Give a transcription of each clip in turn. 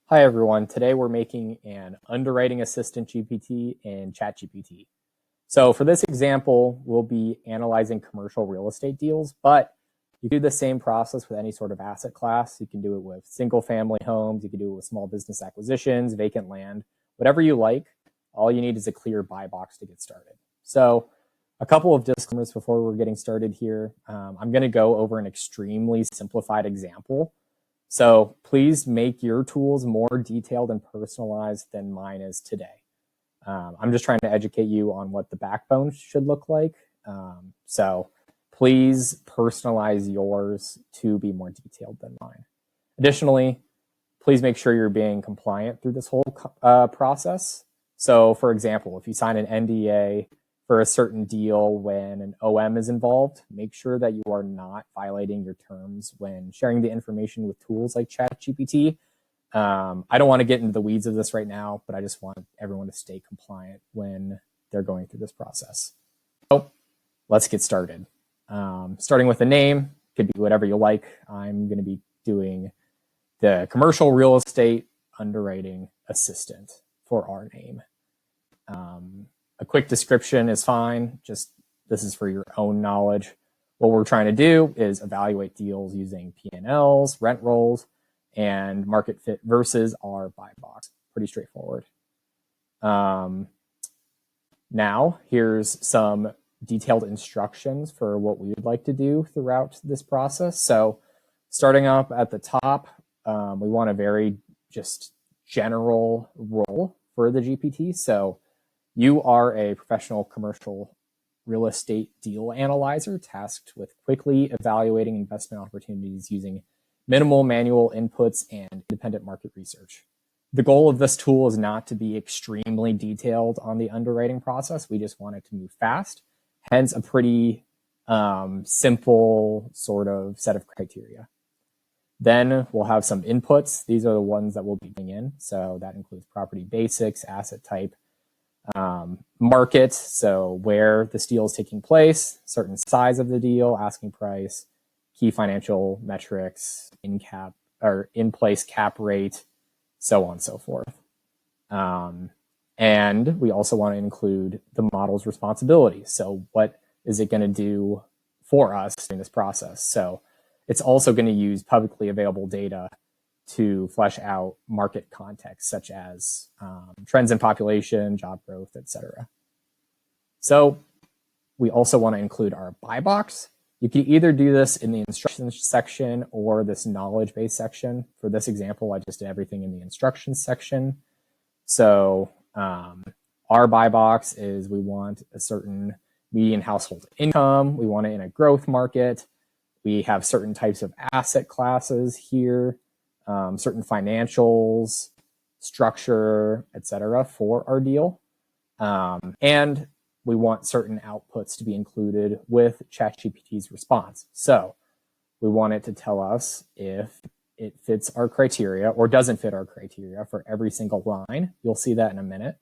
Hi everyone, today we're making an underwriting assistant GPT in ChatGPT. So for this example, we'll be analyzing commercial real estate deals, but you can do the same process with any sort of asset class. You can do it with single family homes, you can do it with small business acquisitions, vacant land, whatever you like. All you need is a clear buy box to get started. So a couple of disclaimers before we're getting started here. I'm going to go over an extremely simplified example. So please make your tools more detailed and personalized than mine is today. I'm just trying to educate you on what the backbone should look like. So please personalize yours to be more detailed than mine. Additionally, please make sure you're being compliant through this whole process. So for example, if you sign an NDA for a certain deal when an OM is involved, make sure that you are not violating your terms when sharing the information with tools like ChatGPT. I don't want to get into the weeds of this right now, but I just want everyone to stay compliant when they're going through this process. So let's get started. Starting with a name, could be whatever you like. I'm going to be doing the commercial real estate underwriting assistant for our name. A quick description is fine. Just this is for your own knowledge. What we're trying to do is evaluate deals using P&Ls, rent rolls, and market fit versus our buy box. Pretty straightforward. Now, here's some detailed instructions for what we would like to do throughout this process. So starting up at the top, we want a very just general role for the GPT. So you are a professional commercial real estate deal analyzer tasked with quickly evaluating investment opportunities using minimal manual inputs and independent market research. The goal of this tool is not to be extremely detailed on the underwriting process. We just want it to move fast, hence a pretty simple sort of set of criteria. Then we'll have some inputs. These are the ones that we'll be putting in. So that includes property basics, asset type, market, so where this deal is taking place, certain size of the deal, asking price, key financial metrics, in place cap rate, so on and so forth. And we also want to include the model's responsibilities. So what is it going to do for us in this process? So it's also going to use publicly available data to flesh out market context, such as trends in population, job growth, etc. So we also want to include our buy box. You can either do this in the instructions section or this knowledge base section. For this example, I just did everything in the instructions section. So our buy box is we want a certain median household income. We want it in a growth market. We have certain types of asset classes here. Certain financials, structure, etc. for our deal. And we want certain outputs to be included with ChatGPT's response. So we want it to tell us if it fits our criteria or doesn't fit our criteria for every single line. You'll see that in a minute.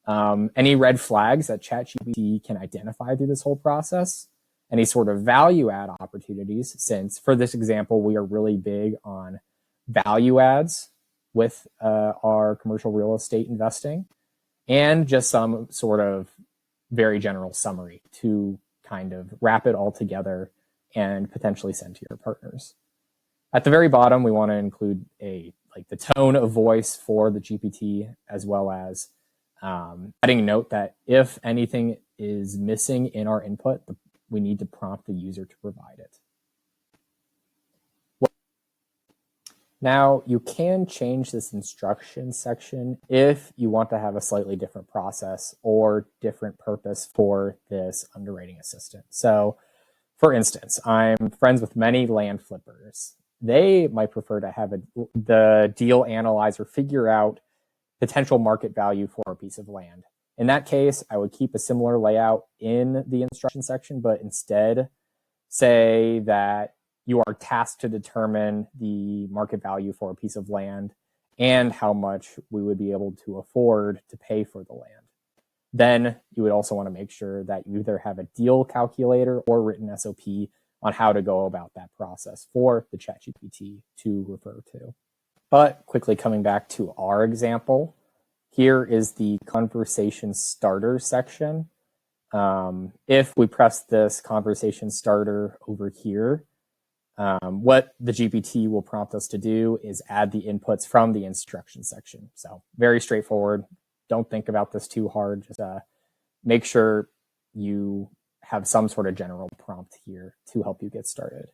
Any red flags that ChatGPT can identify through this whole process, any sort of value add opportunities, since for this example, we are really big on value adds with our commercial real estate investing, and just some sort of very general summary to kind of wrap it all together and potentially send to your partners. At the very bottom, we want to include the tone of voice for the GPT, as well as adding a note that if anything is missing in our input, we need to prompt the user to provide it. Now, you can change this instruction section if you want to have a slightly different process or different purpose for this underwriting assistant. So, for instance, I'm friends with many land flippers. They might prefer to have the deal analyzer figure out potential market value for a piece of land. In that case, I would keep a similar layout in the instruction section, but instead say that you are tasked to determine the market value for a piece of land and how much we would be able to afford to pay for the land. Then you would also want to make sure that you either have a deal calculator or written SOP on how to go about that process for the ChatGPT to refer to. But quickly coming back to our example, here is the conversation starter section. If we press this conversation starter over here, what the GPT will prompt us to do is add the inputs from the instruction section. So very straightforward. Don't think about this too hard. Just make sure you have some sort of general prompt here to help you get started.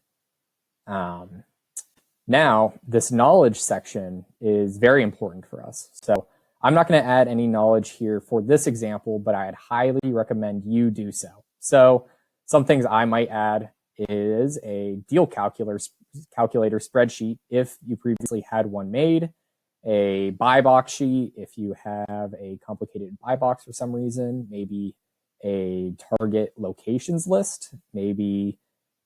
Now, this knowledge section is very important for us. So I'm not going to add any knowledge here for this example, but I'd highly recommend you do so. So some things I might add is a deal calculator spreadsheet if you previously had one made, a buy box sheet if you have a complicated buy box for some reason, maybe a target locations list, maybe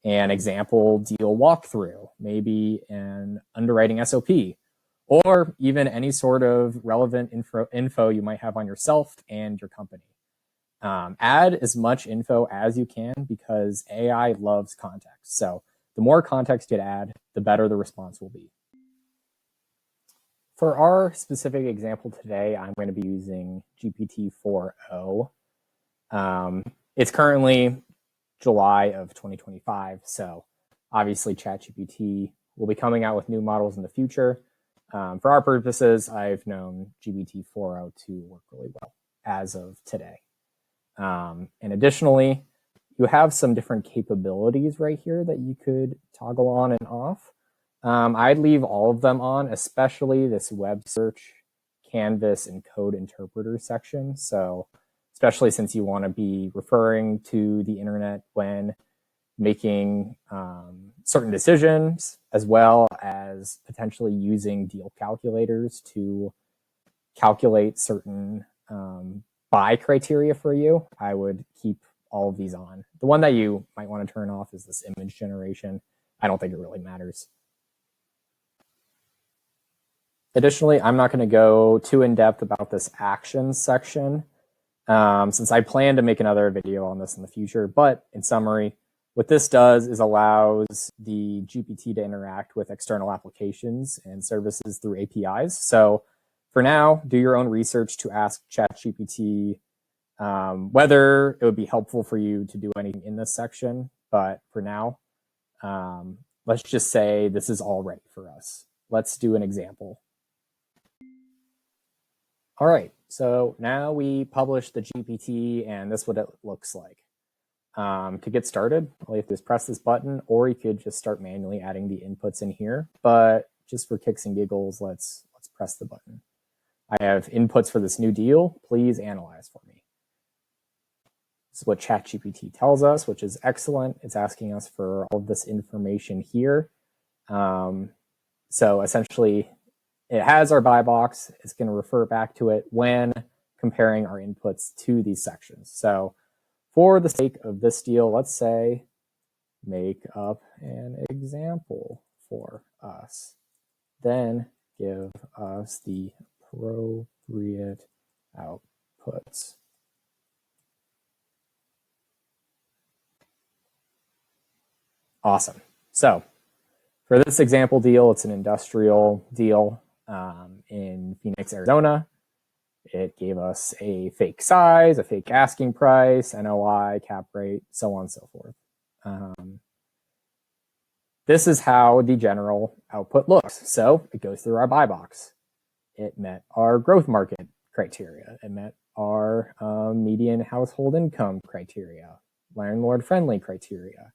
an example deal walkthrough, maybe an underwriting SOP, or even any sort of relevant info you might have on yourself and your company. Add as much info as you can because AI loves context. So the more context you add, the better the response will be. For our specific example today, I'm going to be using GPT 4o. It's currently July of 2025, so obviously ChatGPT will be coming out with new models in the future. For our purposes, I've known GPT 4o to work really well as of today. And additionally, you have some different capabilities right here that you could toggle on and off. I'd leave all of them on, especially this web search, canvas, and code interpreter section. So especially since you want to be referring to the internet when making certain decisions, as well as potentially using deal calculators to calculate certain buy criteria for you, I would keep all of these on. The one that you might want to turn off is this image generation. I don't think it really matters. Additionally, I'm not going to go too in-depth about this actions section since I plan to make another video on this in the future. But in summary, what this does is allows the GPT to interact with external applications and services through APIs. So for now, do your own research to ask ChatGPT whether it would be helpful for you to do anything in this section. But for now, let's just say this is all right for us. Let's do an example. All right, so now we publish the GPT, and this is what it looks like. To get started, all you have to do is press this button, or you could just start manually adding the inputs in here. But just for kicks and giggles, let's press the button. I have inputs for this new deal. Please analyze for me. This is what ChatGPT tells us, which is excellent. It's asking us for all of this information here. So essentially, it has our buy box. It's going to refer back to it when comparing our inputs to these sections. So for the sake of this deal, let's say make up an example for us. Then give us the appropriate outputs. Awesome. So for this example deal, it's an industrial deal in Phoenix, Arizona. It gave us a fake size, a fake asking price, NOI, cap rate, so on and so forth. This is how the general output looks. So it goes through our buy box. It met our growth market criteria. It met our median household income criteria, landlord-friendly criteria,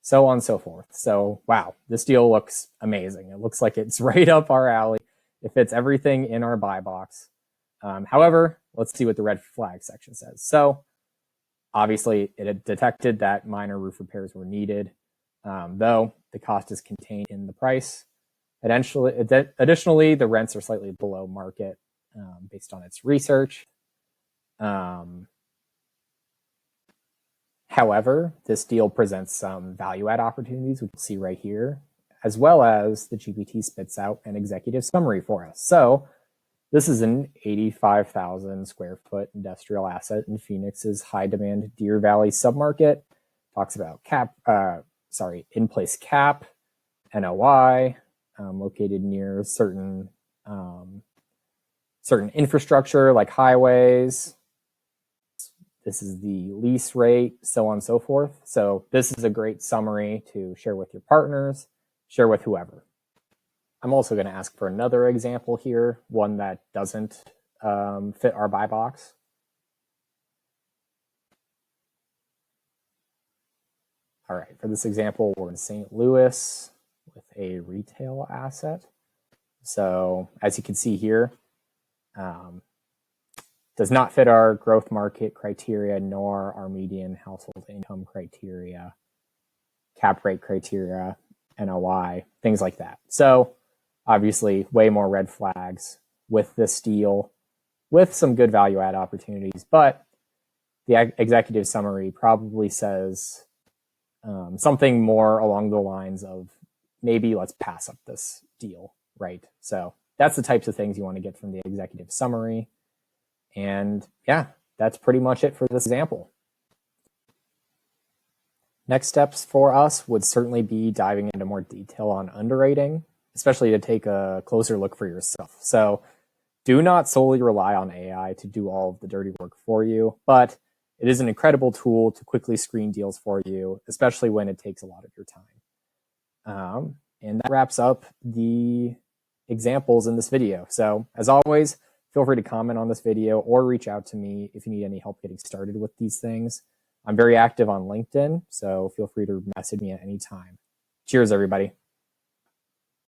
so on and so forth. So, wow, this deal looks amazing. It looks like it's right up our alley. It fits everything in our buy box. However, let's see what the red flag section says. So, obviously, it had detected that minor roof repairs were needed, though the cost is contained in the price. Additionally, the rents are slightly below market based on its research. However, this deal presents some value add opportunities, we can see right here, as well as the GPT spits out an executive summary for us. So this is an 85,000 square foot industrial asset in Phoenix's high demand Deer Valley submarket. Talks about in-place cap, NOI, located near certain certain infrastructure like highways. This is the lease rate, so on and so forth. So this is a great summary to share with your partners, share with whoever. I'm also going to ask for another example here, one that doesn't fit our buy box. All right, for this example, we're in St. Louis with a retail asset. So as you can see here, does not fit our growth market criteria, nor our median household income criteria, cap rate criteria, NOI, things like that. So obviously way more red flags with this deal, with some good value add opportunities, but the executive summary probably says something more along the lines of maybe let's pass up this deal, right? So that's the types of things you want to get from the executive summary. And yeah, that's pretty much it for this example. Next steps for us would certainly be diving into more detail on underwriting, especially to take a closer look for yourself. So do not solely rely on AI to do all of the dirty work for you, but it is an incredible tool to quickly screen deals for you, especially when it takes a lot of your time. And that wraps up the examples in this video. So as always, feel free to comment on this video or reach out to me if you need any help getting started with these things. I'm very active on LinkedIn, so feel free to message me at any time. Cheers, everybody.